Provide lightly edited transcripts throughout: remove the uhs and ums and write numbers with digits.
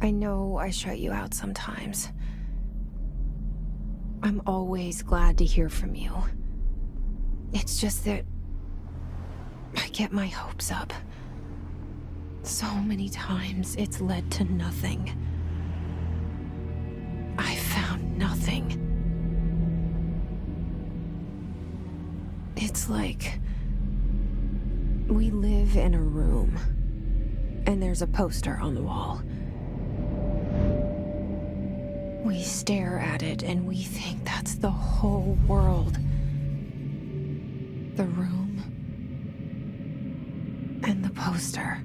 I know I shut you out sometimes. I'm always glad to hear from you. It's just that I get my hopes up. So many times it's led to nothing. I found nothing. It's like we live in a room, and there's a poster on the wall. We stare at it and we think that's the whole world. The room and the poster.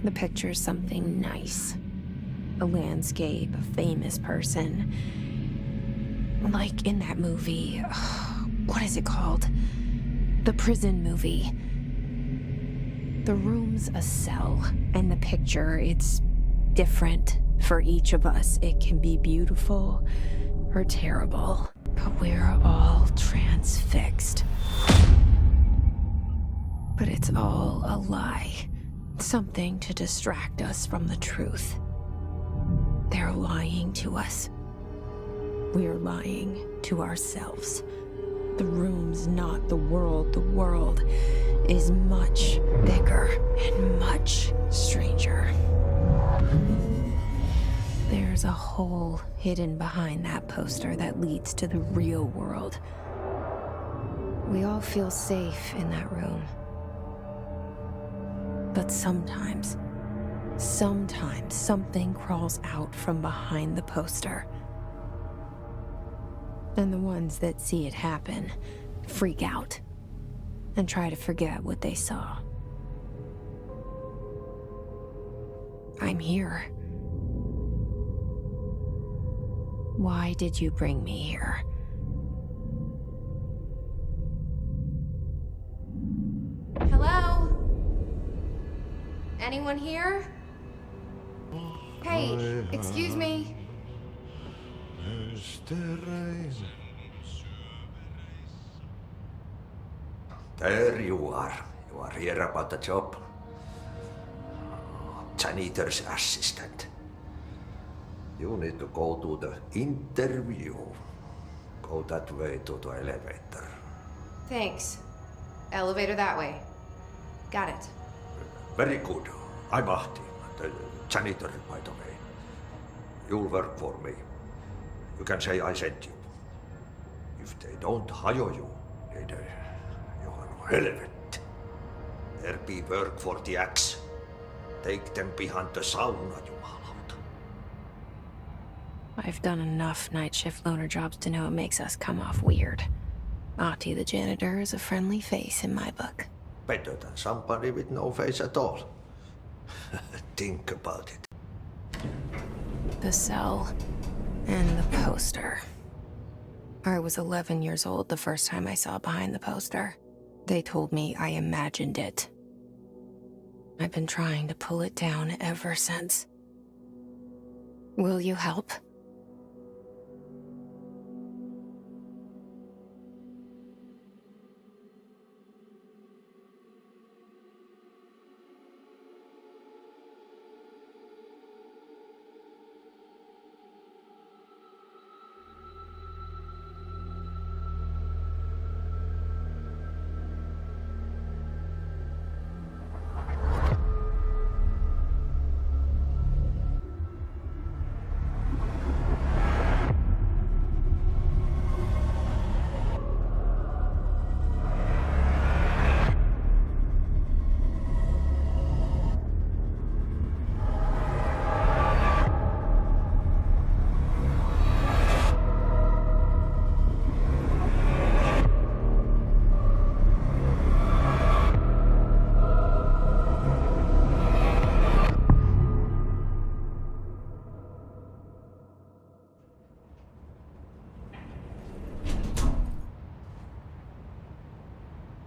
The picture's something nice. A landscape, a famous person. Like in that movie, what is it called? The prison movie. The room's a cell, and the picture, it's different for each of us. It can be beautiful or terrible, but we're all transfixed. But it's all a lie. Something to distract us from the truth. They're lying to us. We're lying to ourselves. The room's not the world. The world is much bigger and much stranger. There's a hole hidden behind that poster that leads to the real world. We all feel safe in that room. But sometimes something crawls out from behind the poster. And the ones that see it happen freak out and try to forget what they saw. I'm here. Why did you bring me here? Hello? Anyone here? Hey, excuse me. There you are. You are here about the job. Janitor's assistant. You need to go to the interview. Go that way to the elevator. Thanks. Elevator that way. Got it. Very good. I'm Martti, the janitor, by the way. You'll work for me. You can say I sent you. If they don't hire you, then you are relevant. There be work for the axe. Take them behind the sauna, jumalauta. I've done enough night shift loner jobs to know it makes us come off weird. Martti the janitor is a friendly face in my book. Better than somebody with no face at all. Think about it. The cell and the poster. I was 11 years old the first time I saw behind the poster. They told me I imagined it. I've been trying to pull it down ever since. Will you help?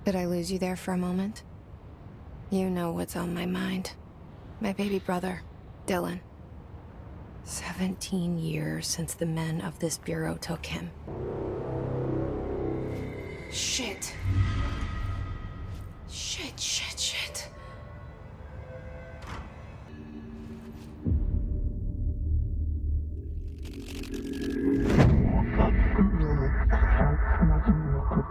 Did I lose you there for a moment? You know what's on my mind. My baby brother, Dylan. 17 years since the men of this bureau took him. Shit. Shit. And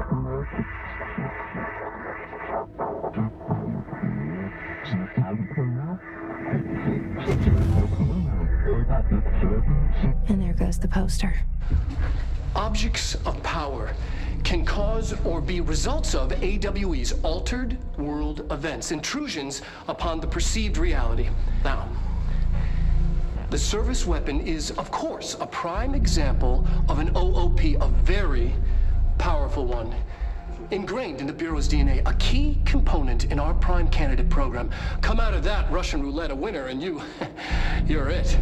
there goes the poster. Objects of power can cause or be results of AWE's altered world events, intrusions upon the perceived reality. Now, the service weapon is, of course, a prime example of an OOP, a very powerful one. Ingrained in the Bureau's DNA, a key component in our prime candidate program. Come out of that Russian roulette a winner and you're it.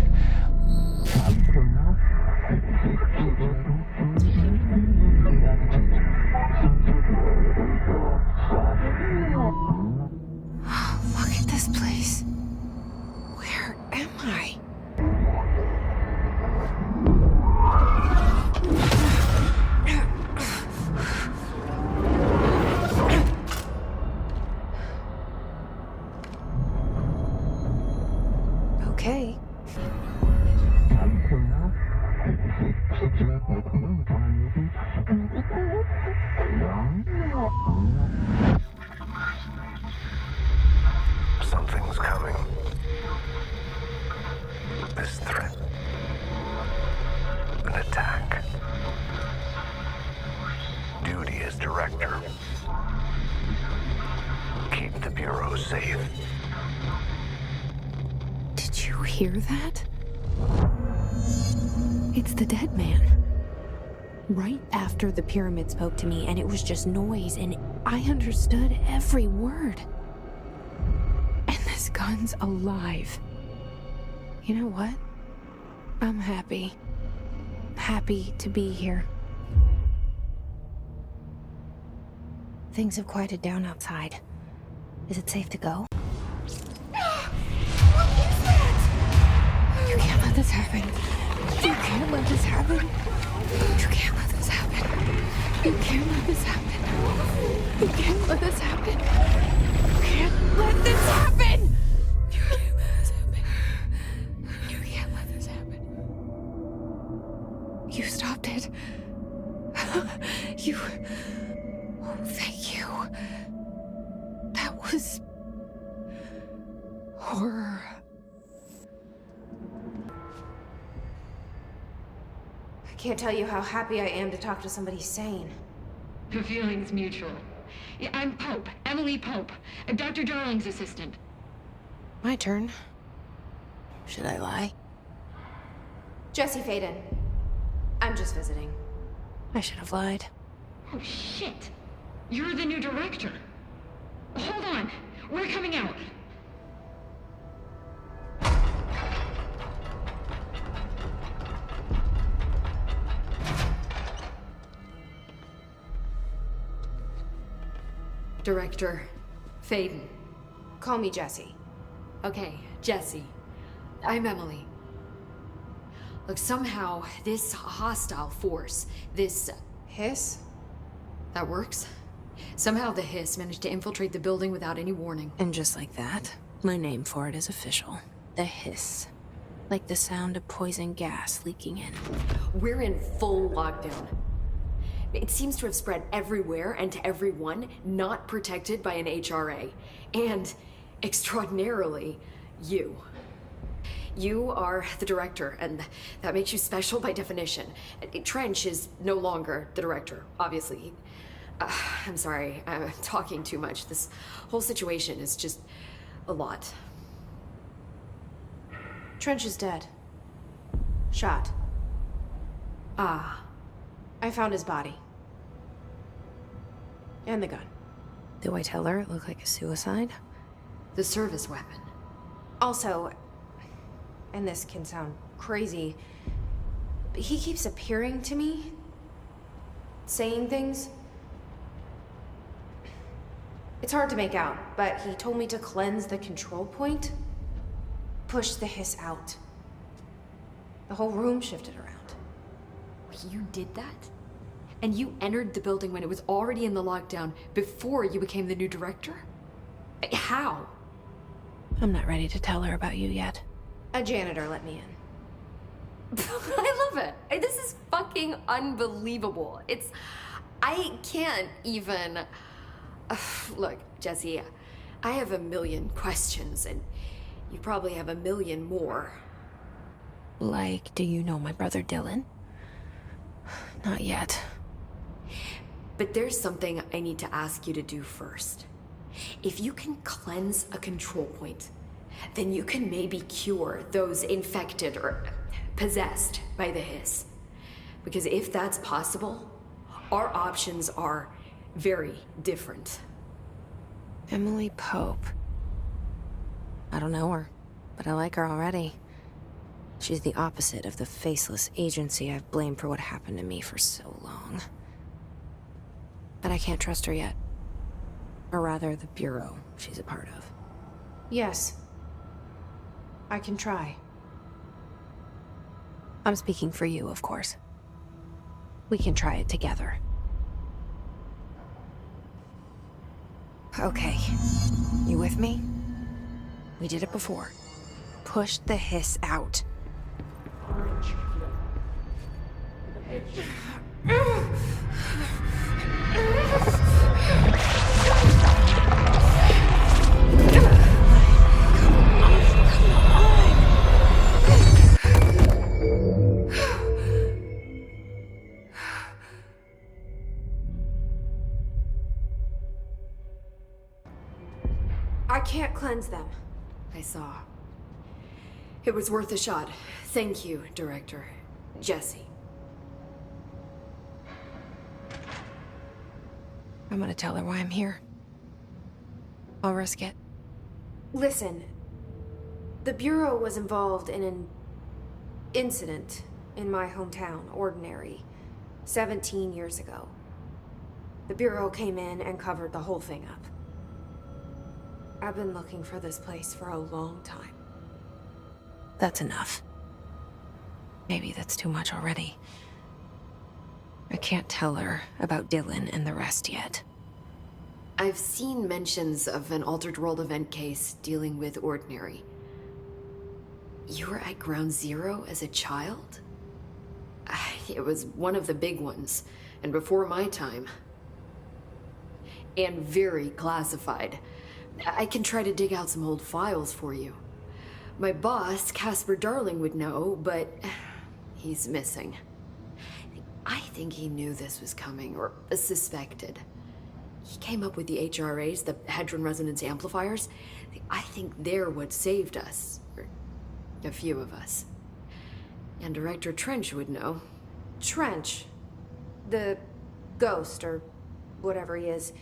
Look at this place. Where am I? Okay. Something's coming. This threat. An attack. Duty as director. Keep the Bureau safe. Did you hear that? It's the dead man. Right after the pyramid spoke to me, and it was just noise, and I understood every word. And this gun's alive. You know what? I'm happy. Happy to be here. Things have quieted down outside. Is it safe to go? What is that? You can't let this happen. You can't let this happen. You can't let this happen. You can't let this happen. You can't let this happen. You can't let this happen. You can't let this happen. You can't let this happen. You stopped it. You... Oh, thank you. That was... horror. I can't tell you how happy I am to talk to somebody sane. The feeling's mutual. Yeah, I'm Pope, Emily Pope, Dr. Darling's assistant. My turn. Should I lie? Jesse Faden. I'm just visiting. I should have lied. Oh, shit. You're the new director. Hold on. We're coming out. Director Faden. Call me Jesse. Okay, Jesse. I'm Emily. Look, somehow this hostile force, this Hiss? that works. Somehow the hiss managed to infiltrate the building without any warning. And just like that, my name for it is official. The hiss. Like the sound of poison gas leaking in. We're in full lockdown. It seems to have spread everywhere and to everyone not protected by an HRA. And, extraordinarily, you. You are the director, and that makes you special by definition. Trench is no longer the director, obviously. I'm sorry, I'm talking too much. This whole situation is just a lot. Trench is dead. Shot. Ah. I found his body. And the gun. Do I tell her it looked like a suicide? The service weapon. Also, and this can sound crazy, but he keeps appearing to me, saying things. It's hard to make out, but he told me to cleanse the control point, push the hiss out. The whole room shifted around. You did that? And you entered the building when it was already in the lockdown before you became the new director? How? I'm not ready to tell her about you yet. A janitor let me in. I love it. This is fucking unbelievable. I can't even... Look, Jesse, I have a million questions, and you probably have a million more. Like, do you know my brother Dylan? Not yet. But there's something I need to ask you to do first. If you can cleanse a control point, then you can maybe cure those infected or possessed by the hiss. Because if that's possible, our options are very different. Emily Pope. I don't know her, but I like her already. She's the opposite of the faceless agency I've blamed for what happened to me for so long. But I can't trust her yet. Or rather, the Bureau she's a part of. Yes. I can try. I'm speaking for you, of course. We can try it together. Okay. You with me? We did it before. Push the hiss out. I can't cleanse them. I saw. It was worth a shot. Thank you, Director. Jesse. I'm gonna tell her why I'm here. I'll risk it. Listen, the Bureau was involved in an incident in my hometown, Ordinary, 17 years ago. The Bureau came in and covered the whole thing up. I've been looking for this place for a long time. That's enough. Maybe that's too much already. I can't tell her about Dylan and the rest yet. I've seen mentions of an altered world event case dealing with Ordinary. You were at Ground Zero as a child? It was one of the big ones, and before my time. And very classified. I can try to dig out some old files for you. My boss, Casper Darling, would know, but he's missing. I think he knew this was coming, or suspected. He came up with the HRAs, the Hadron Resonance Amplifiers. I think they're what saved us. Or a few of us. And Director Trench would know. Trench, the ghost, or whatever he is,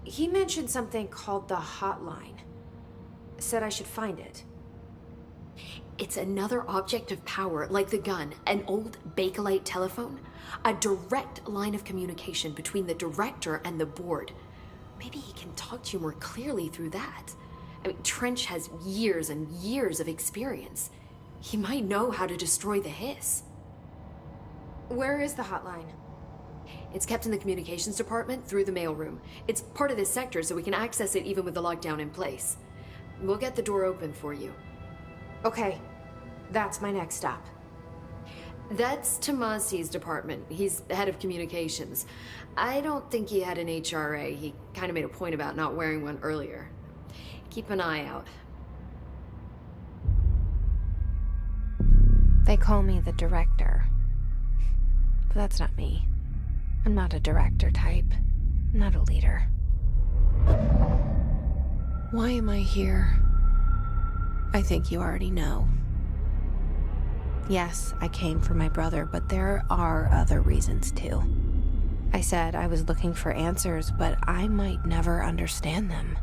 he mentioned something called the hotline. Said I should find it. It's another object of power, like the gun, an old Bakelite telephone. A direct line of communication between the director and the board. Maybe he can talk to you more clearly through that. I mean, Trench has years and years of experience. He might know how to destroy the hiss. Where is the hotline? It's kept in the communications department through the mailroom. It's part of this sector, so we can access it even with the lockdown in place. We'll get the door open for you. Okay, that's my next stop. That's Tomasi's department. He's the head of communications. I don't think he had an HRA. He kind of made a point about not wearing one earlier. Keep an eye out. They call me the director. But that's not me. I'm not a director type. I'm not a leader. Why am I here? I think you already know. Yes, I came for my brother, but there are other reasons too. I said I was looking for answers, but I might never understand them.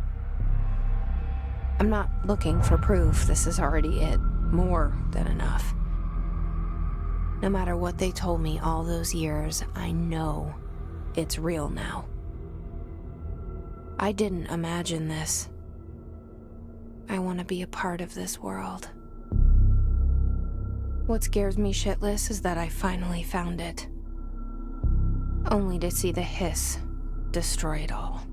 I'm not looking for proof. This is already it. More than enough. No matter what they told me all those years, I know it's real now. I didn't imagine this. I want to be a part of this world. What scares me shitless is that I finally found it. Only to see the hiss destroy it all.